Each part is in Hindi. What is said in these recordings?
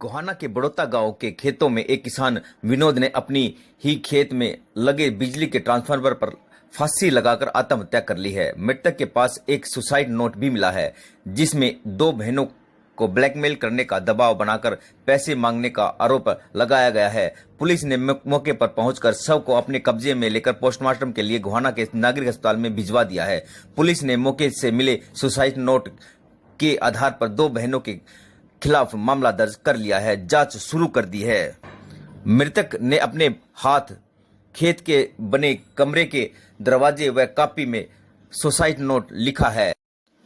गोहाना के बड़ौता गांव के खेतों में एक किसान विनोद ने अपनी ही खेत में लगे बिजली के ट्रांसफार्मर पर फांसी लगाकर आत्महत्या कर ली है। मृतक के पास एक सुसाइड नोट भी मिला है, जिसमें दो बहनों को ब्लैकमेल करने का दबाव बनाकर पैसे मांगने का आरोप लगाया गया है। पुलिस ने मौके पर पहुंचकर शव को अपने कब्जे में लेकर पोस्टमार्टम के लिए गोहाना के नागरिक अस्पताल में भिजवा दिया है। पुलिस ने मौके से मिले सुसाइड नोट के आधार पर दो बहनों के खिलाफ मामला दर्ज कर लिया है, जांच शुरू कर दी है। मृतक ने अपने हाथ खेत के बने कमरे के दरवाजे व कॉपी में सुसाइड नोट लिखा है,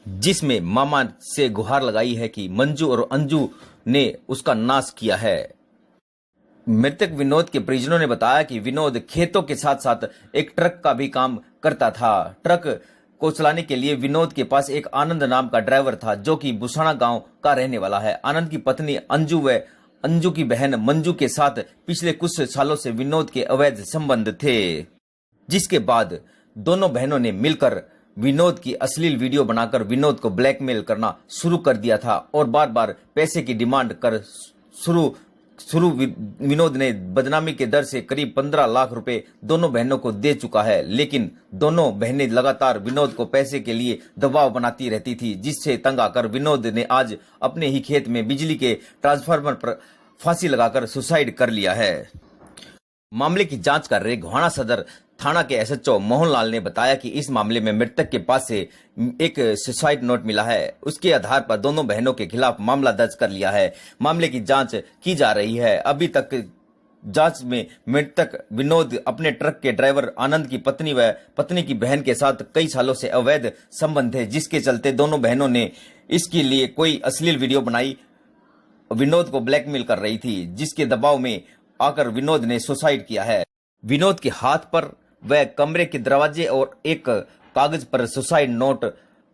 जिसमें मामा से गुहार लगाई है कि मंजू और अंजू ने उसका नाश किया है। मृतक विनोद के परिजनों ने बताया कि विनोद खेतों के साथ साथ एक ट्रक का भी काम करता था। ट्रक को चलाने के लिए विनोद के पास एक आनंद नाम का ड्राइवर था, जो कि बुसाना गांव का रहने वाला है। आनंद की पत्नी अंजू व अंजू की बहन मंजू के साथ पिछले कुछ सालों से विनोद के अवैध संबंध थे, जिसके बाद दोनों बहनों ने मिलकर विनोद की अश्लील वीडियो बनाकर विनोद को ब्लैकमेल करना शुरू कर दिया था और बार बार पैसे की डिमांड कर शुरू विनोद ने बदनामी के दर से करीब 15 लाख रुपए दोनों बहनों को दे चुका है, लेकिन दोनों बहनें लगातार विनोद को पैसे के लिए दबाव बनाती रहती थी, जिससे तंग आकर विनोद ने आज अपने ही खेत में बिजली के ट्रांसफार्मर पर फांसी लगाकर सुसाइड कर लिया है। मामले की जांच कर रहे गोहाना सदर थाना के एसएचओ मोहनलाल ने बताया कि इस मामले में मृतक के पास से एक सुसाइड नोट मिला है। उसके आधार पर दोनों बहनों के खिलाफ मामला दर्ज कर लिया है। मामले की जांच की जा रही है। अभी तक जांच में मृतक विनोद अपने ट्रक के ड्राइवर आनंद की पत्नी व पत्नी की बहन के साथ कई सालों से अवैध संबंध थे, जिसके चलते दोनों बहनों ने इसके लिए कोई अश्लील वीडियो बनाई, विनोद को ब्लैकमेल कर रही थी, जिसके दबाव में आकर विनोद ने सुसाइड किया है। विनोद के हाथ पर व कमरे के दरवाजे और एक कागज पर सुसाइड नोट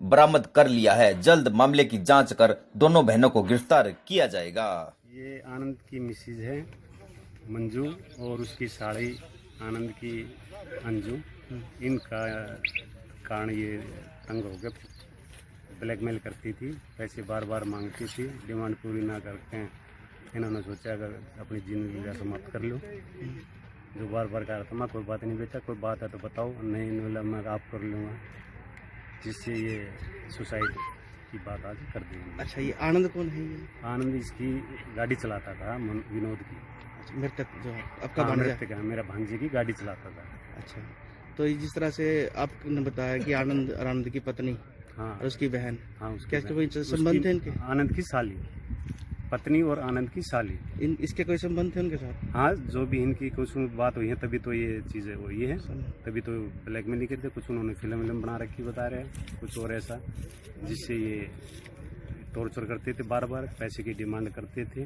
बरामद कर लिया है। जल्द मामले की जांच कर दोनों बहनों को गिरफ्तार किया जाएगा। ये आनंद की मिसेज है मंजू और उसकी साड़ी आनंद की अंजू। इनका कारण ये तंग हो गया, ब्लैकमेल करती थी, पैसे बार बार मांगती थी, डिमांड पूरी ना करके इन्होंने सोचा अगर अपनी जिंदगी का समाप्त कर लो। जो बार बार कह रहा था मैं कोई बात नहीं बेटा, कोई बात है तो बताओ, नहीं बोला मैं आप कर लूँगा, जिससे ये सुसाइड की बात आज कर दी। अच्छा, ये आनंद कौन है? ये आनंद इसकी गाड़ी चलाता था, विनोद की। अच्छा, मृतक जो आपका मृतक है, मेरा भांजे की गाड़ी चलाता था। अच्छा, तो जिस तरह से आपने बताया कि आनंद की पत्नी और उसकी बहन, क्या कोई संबंध है इनके? आनंद की साली, पत्नी और आनंद की साली, इसके कोई संबंध है उनके साथ? हाँ, जो भी इनकी कुछ बात हुई है तभी तो ये चीज़ें हुई है, तभी तो ब्लैकमेल नहीं करते। कुछ उन्होंने फिल्म बना रखी बता रहे हैं, कुछ और ऐसा, जिससे ये टॉर्चर करते थे, बार बार पैसे की डिमांड करते थे।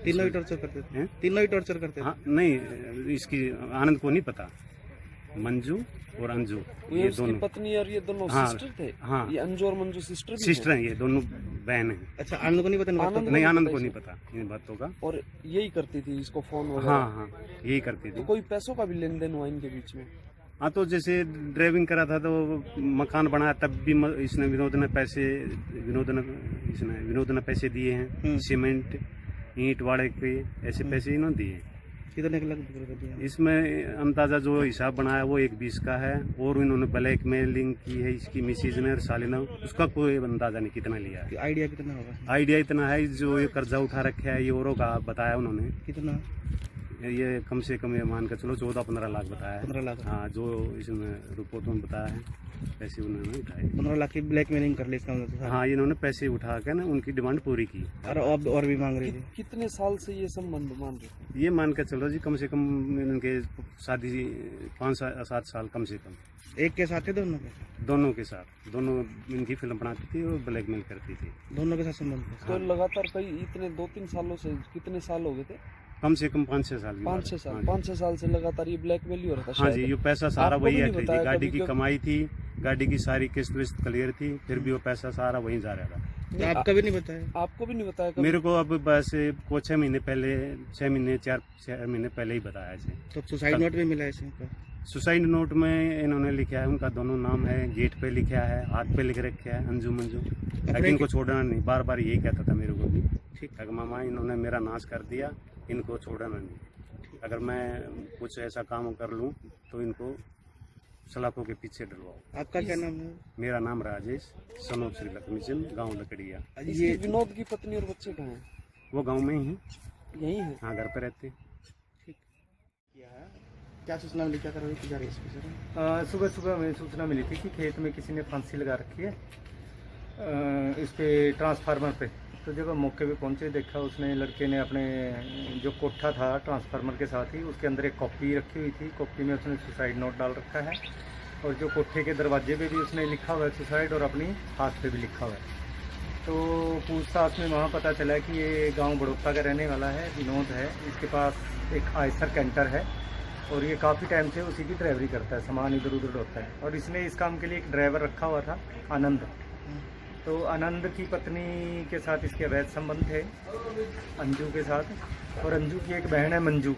तीनों ही टॉर्चर करते थे? तीनों ही टॉर्चर करते थे? हाँ, नहीं, इसकी आनंद को नहीं पता, मंजू और अंजू ये दोनों पत्नी और ये दोनों सिस्टर थे। हाँ, ये अंजू और मंजू सिस्टर हैं, ये दोनों बहन हैं। अच्छा, आनंद को नहीं पता? नहीं, आनंद को नहीं पता इन बातों का। और यही करती थी इसको फोन वगैरह? हाँ, यही करती थी। तो कोई पैसों का भी लेन देन हुआ इनके बीच में? हाँ, तो जैसे ड्राइविंग करा था तो मकान बनाया, तब भी इसने विनोद ने पैसे दिए हैं, सीमेंट ईंट वाड़े के ऐसे पैसे इन्होंने दिए। कितने लग? इसमें अंदाजा जो हिसाब बनाया वो 120 का है, और इन्होंने ब्लैकमेलिंग की है इसकी मिसेज ने और साली ने, उसका कोई अंदाजा नहीं कितना लिया है। आइडिया कितना होगा? आइडिया इतना है, जो ये कर्जा उठा रखा है ये औरों का बताया उन्होंने। कितना? ये कम से कम ये मान कर चलो 14-15 लाख बताया है। 15 लाख? हाँ, जो इसमें रिपोर्ट में बताया है, पैसे उन्होंने उठाए। 15 लाख की ब्लैकमेलिंग कर ली इसका मतलब? हाँ, इन्होंने पैसे उठा के ना उनकी डिमांड पूरी की। और भी मांग रही थी? कितने साल से ये संबंध मान रहे? ये मान कर चलो जी, कम से कम इनके शादी 5-7 साल कम से कम। एक के साथ थे? दोनों के साथ, दोनों इनकी फिल्म बनाती थी और ब्लैकमेल करती थी। दोनों के साथ संबंध थे? तो लगातार कई इतने 2-3 सालों से कितने साल हो गए थे? कम से कम 5-6 साल। 5-6 साल से लगातार ये ब्लैकमेल ही हो रहा था। हाँ जी, ये पैसा सारा वही है, गाड़ी की कमाई थी, गाड़ी की सारी किस्त विस्त क्लियर थी, फिर भी वो पैसा सारा वहीं जा रहा था। आपको भी नहीं बताया? आपको भी नहीं बताया? मेरे को अब बस को 6 महीने पहले, 6 महीने पहले ही बताया इसे। तो सुसाइड नोट भी मिला इसे? सुसाइड नोट में इन्होंने लिखा है, उनका दोनों नाम है, गेट पे लिखा है, हाथ पे लिख रखा है अंजू मंजू, लेकिन इनको छोड़ना नहीं, बार बार यही कहता था मेरे को भी। ठीक। अगर मामा इन्होंने मेरा नाश कर दिया, इनको छोड़ना नहीं। अगर मैं कुछ ऐसा काम कर लूँ तो इनको सलाखों के पीछे डलवाओ। आपका क्या नाम है? मेरा नाम राजेश, सनोप श्री लक्ष्मी चंद, गाँव लकड़िया। इसकी विनोद की पत्नी और बच्चे कहाँ हैं? वो गाँव में ही, यही है। हाँ, घर पे रहते। ठीक किया है। क्या सूचना मिली, क्या कार्रवाई की जा रही है इस विषय? सुबह सुबह हमें सूचना मिली थी कि खेत में किसी ने फांसी लगा रखी है इस पे ट्रांसफार्मर पे। तो जब हम मौके पे पहुंचे, देखा उसने, लड़के ने अपने जो कोठा था ट्रांसफार्मर के साथ ही, उसके अंदर एक कॉपी रखी हुई थी। कॉपी में उसने सुसाइड नोट डाल रखा है, और जो कोठे के दरवाजे पे भी उसने लिखा हुआ है सुसाइड, और अपनी हाथ पे भी लिखा हुआ है। तो पूछताछ में वहाँ पता चला कि ये गाँव बड़ौता का रहने वाला है, विनोद है। इसके पास एक आयसर कैंटर है, और ये काफ़ी टाइम से उसी की ड्राइवरी करता है, सामान इधर उधर ढोता है। और इसने इस काम के लिए एक ड्राइवर रखा हुआ था, आनंद। तो आनंद की पत्नी के साथ इसके अवैध संबंध थे, अंजू के साथ, और अंजू की एक बहन है मंजू।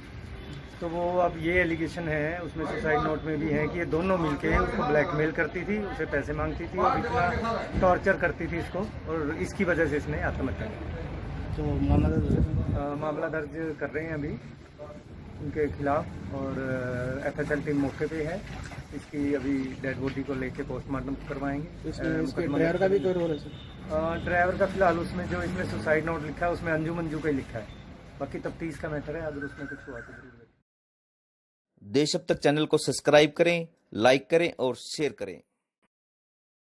तो वो अब ये एलिगेशन है, उसमें सुसाइड नोट में भी है कि ये दोनों मिलके उसको ब्लैकमेल करती थी, उसे पैसे मांगती थी, और इतना टॉर्चर करती थी इसको, और इसकी वजह से इसने आत्महत्या की। तो मामला दर्ज कर रहे हैं अभी उनके खिलाफ, और FSL टीम मौके पे है। इसकी अभी डेड बॉडी को लेके पोस्टमार्टम करवाएंगे। इसके ड्राइवर का भी कोई रोल है सर? ड्राइवर का फिलहाल उसमें जो इसमें सुसाइड नोट लिखा है उसमें अंजू मंजू का ही लिखा है। बाकी तफ्तीश का मैटर है, अगर उसमें कुछ हुआ तो जरूर। देश अब तक चैनल को सब्सक्राइब करें, लाइक करें और शेयर करें।